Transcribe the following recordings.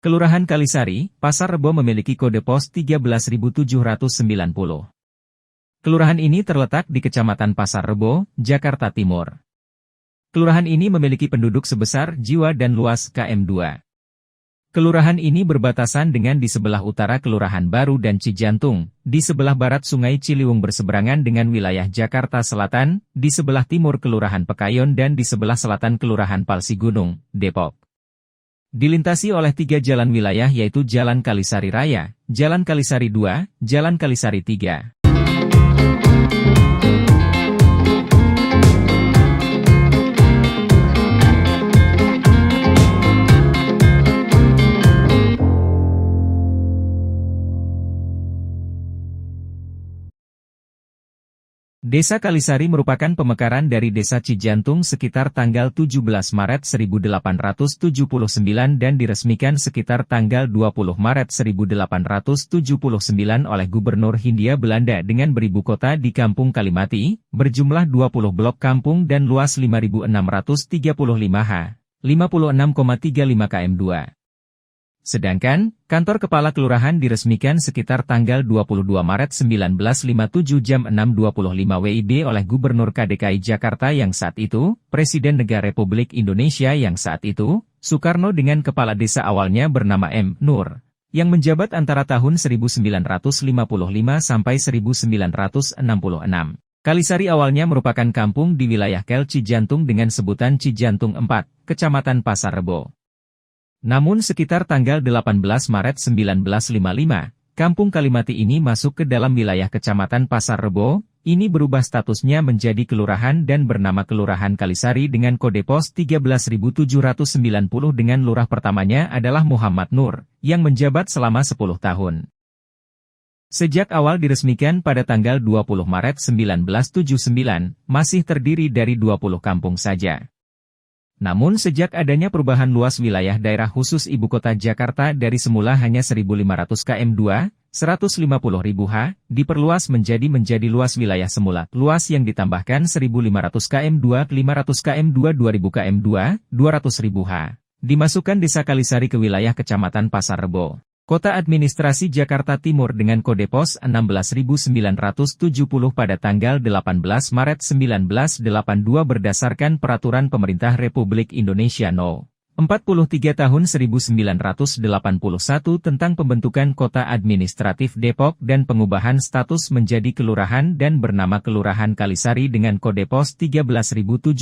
Kelurahan Kalisari, Pasar Rebo memiliki kode pos 13.790. Kelurahan ini terletak di Kecamatan Pasar Rebo, Jakarta Timur. Kelurahan ini memiliki penduduk sebesar jiwa dan luas km 2. Kelurahan ini berbatasan dengan di sebelah utara Kelurahan Baru dan Cijantung, di sebelah barat Sungai Ciliwung berseberangan dengan wilayah Jakarta Selatan, di sebelah timur Kelurahan Pekayon dan di sebelah selatan Kelurahan Palsi Gunung, Depok. Dilintasi oleh 3 jalan wilayah yaitu Jalan Kalisari Raya, Jalan Kalisari 2, Jalan Kalisari 3. Desa Kalisari merupakan pemekaran dari Desa Cijantung sekitar tanggal 17 Maret 1879 dan diresmikan sekitar tanggal 20 Maret 1879 oleh Gubernur Hindia Belanda dengan beribu kota di Kampung Kalimati, berjumlah 20 blok kampung dan luas 5.635 ha, 56,35 km2. Sedangkan, kantor kepala kelurahan diresmikan sekitar tanggal 22 Maret 1957 jam 6.25 WIB oleh Gubernur KDKI Jakarta yang saat itu, Presiden Negara Republik Indonesia yang saat itu, Soekarno dengan kepala desa awalnya bernama M. Nur, yang menjabat antara tahun 1955 sampai 1966. Kalisari awalnya merupakan kampung di wilayah Kel Cijantung dengan sebutan Cijantung 4, Kecamatan Pasar Rebo. Namun sekitar tanggal 18 Maret 1955, Kampung Kalimati ini masuk ke dalam wilayah Kecamatan Pasar Rebo, ini berubah statusnya menjadi kelurahan dan bernama Kelurahan Kalisari dengan kode pos 13.790 dengan lurah pertamanya adalah Muhammad Nur, yang menjabat selama 10 tahun. Sejak awal diresmikan pada tanggal 20 Maret 1979, masih terdiri dari 20 kampung saja. Namun sejak adanya perubahan luas wilayah daerah khusus Ibu Kota Jakarta dari semula hanya 1.500 km2, 150.000 ha, diperluas menjadi luas wilayah semula, luas yang ditambahkan 1.500 km2, 500 km2, 2.000 km2, 200.000 ha. Dimasukkan Desa Kalisari ke wilayah Kecamatan Pasar Rebo, Kota Administrasi Jakarta Timur dengan kode pos 16.970 pada tanggal 18 Maret 1982 berdasarkan Peraturan Pemerintah Republik Indonesia No. 43 Tahun 1981 tentang pembentukan Kota Administratif Depok dan pengubahan status menjadi kelurahan dan bernama Kelurahan Kalisari dengan kode pos 13.790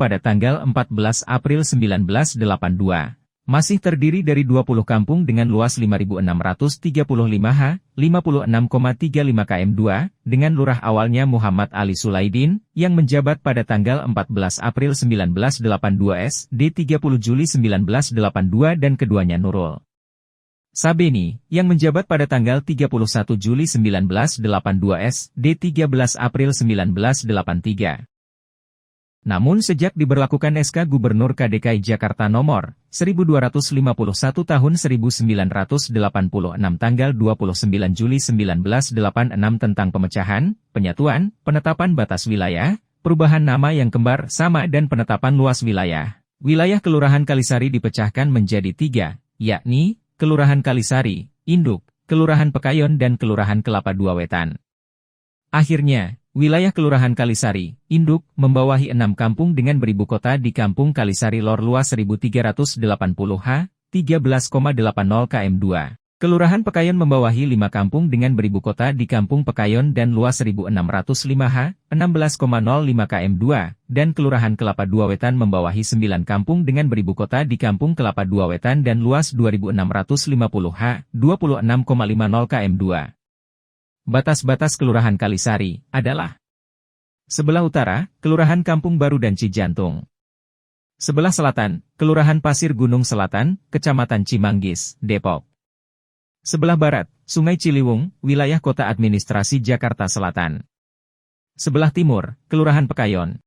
pada tanggal 14 April 1982. Masih terdiri dari 20 kampung dengan luas 5.635 ha, 56,35 km2, dengan lurah awalnya Muhammad Ali Sulaidin, yang menjabat pada tanggal 14 April 1982 SD 30 Juli 1982 dan keduanya Nurul Sabeni, yang menjabat pada tanggal 31 Juli 1982 SD 13 April 1983. Namun sejak diberlakukan SK Gubernur KDKI Jakarta Nomor 1251 Tahun 1986 tanggal 29 Juli 1986 tentang pemecahan, penyatuan, penetapan batas wilayah, perubahan nama yang kembar sama dan penetapan luas wilayah. Wilayah Kelurahan Kalisari dipecahkan menjadi 3, yakni Kelurahan Kalisari, Induk, Kelurahan Pekayon dan Kelurahan Kelapa II Wetan. Akhirnya, wilayah Kelurahan Kalisari, Induk, membawahi 6 kampung dengan beribu kota di Kampung Kalisari Lor luas 1.380 ha, 13,80 km2. Kelurahan Pekayon membawahi 5 kampung dengan beribu kota di Kampung Pekayon dan luas 1.605 ha, 16,05 km2, dan Kelurahan Kelapa II Wetan membawahi 9 kampung dengan beribu kota di Kampung Kelapa II Wetan dan luas 2.650 ha, 26,50 km2. Batas-batas Kelurahan Kalisari adalah: sebelah utara, Kelurahan Kampung Baru dan Cijantung. Sebelah selatan, Kelurahan Pasir Gunung Selatan, Kecamatan Cimanggis, Depok. Sebelah barat, Sungai Ciliwung, wilayah Kota Administrasi Jakarta Selatan. Sebelah timur, Kelurahan Pekayon.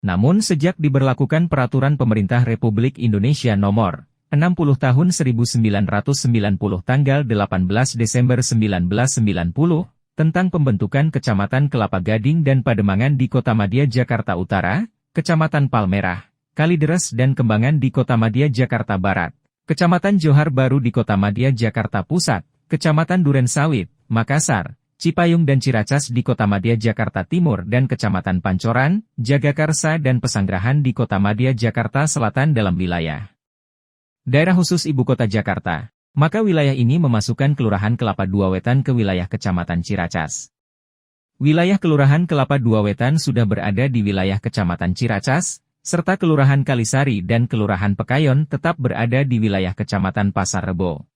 Namun sejak diberlakukan Peraturan Pemerintah Republik Indonesia Nomor 60 Tahun 1990 tanggal 18 Desember 1990, tentang pembentukan Kecamatan Kelapa Gading dan Pademangan di Kota Madia Jakarta Utara, Kecamatan Palmerah, Kalideres dan Kembangan di Kotamadya, Jakarta Barat. Kecamatan Johar Baru di Kotamadya, Jakarta Pusat. Kecamatan Durensawit, Makassar, Cipayung dan Ciracas di Kotamadya, Jakarta Timur dan Kecamatan Pancoran, Jagakarsa dan Pesanggerahan di Kotamadya, Jakarta Selatan dalam wilayah daerah khusus Ibu Kota Jakarta. Maka wilayah ini memasukkan Kelurahan Kelapa II Wetan ke wilayah Kecamatan Ciracas. Wilayah Kelurahan Kelapa II Wetan sudah berada di wilayah Kecamatan Ciracas, serta Kelurahan Kalisari dan Kelurahan Pekayon tetap berada di wilayah Kecamatan Pasar Rebo.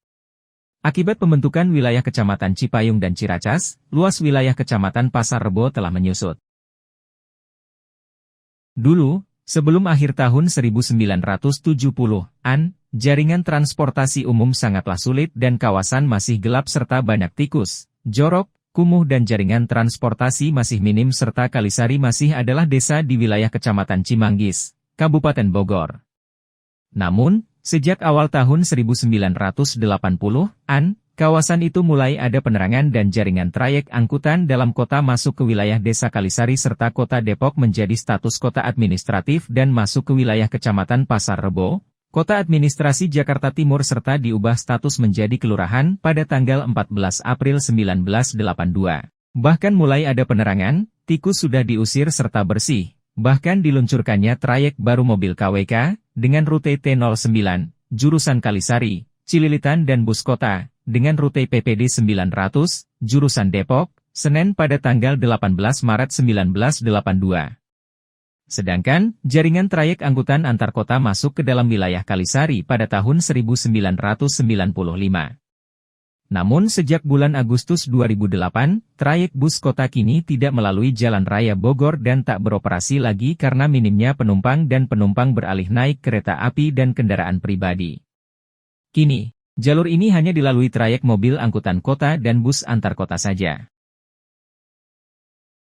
Akibat pembentukan wilayah Kecamatan Cipayung dan Ciracas, luas wilayah Kecamatan Pasar Rebo telah menyusut. Dulu, sebelum akhir tahun 1970-an, jaringan transportasi umum sangatlah sulit dan kawasan masih gelap serta banyak tikus, jorok, kumuh dan jaringan transportasi masih minim serta Kalisari masih adalah desa di wilayah Kecamatan Cimanggis, Kabupaten Bogor. Namun, sejak awal tahun 1980-an, kawasan itu mulai ada penerangan dan jaringan trayek angkutan dalam kota masuk ke wilayah Desa Kalisari serta Kota Depok menjadi status kota administratif dan masuk ke wilayah Kecamatan Pasar Rebo, Kota Administrasi Jakarta Timur serta diubah status menjadi kelurahan pada tanggal 14 April 1982. Bahkan mulai ada penerangan, tikus sudah diusir serta bersih, bahkan diluncurkannya trayek baru mobil KWK, dengan rute T09, jurusan Kalisari, Cililitan dan bus kota, dengan rute PPD 900, jurusan Depok, Senen pada tanggal 18 Maret 1982. Sedangkan, jaringan trayek angkutan antar kota masuk ke dalam wilayah Kalisari pada tahun 1995. Namun sejak bulan Agustus 2008, trayek bus kota kini tidak melalui Jalan Raya Bogor dan tak beroperasi lagi karena minimnya penumpang dan penumpang beralih naik kereta api dan kendaraan pribadi. Kini, jalur ini hanya dilalui trayek mobil angkutan kota dan bus antar kota saja.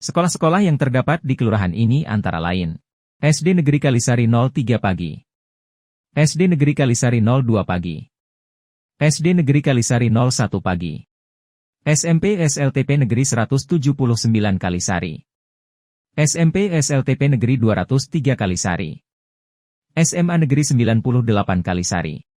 Sekolah-sekolah yang terdapat di kelurahan ini antara lain SD Negeri Kalisari 03 pagi, SD Negeri Kalisari 02 pagi, SD Negeri Kalisari 01 pagi, SMP SLTP Negeri 179 Kalisari, SMP SLTP Negeri 203 Kalisari, SMA Negeri 98 Kalisari.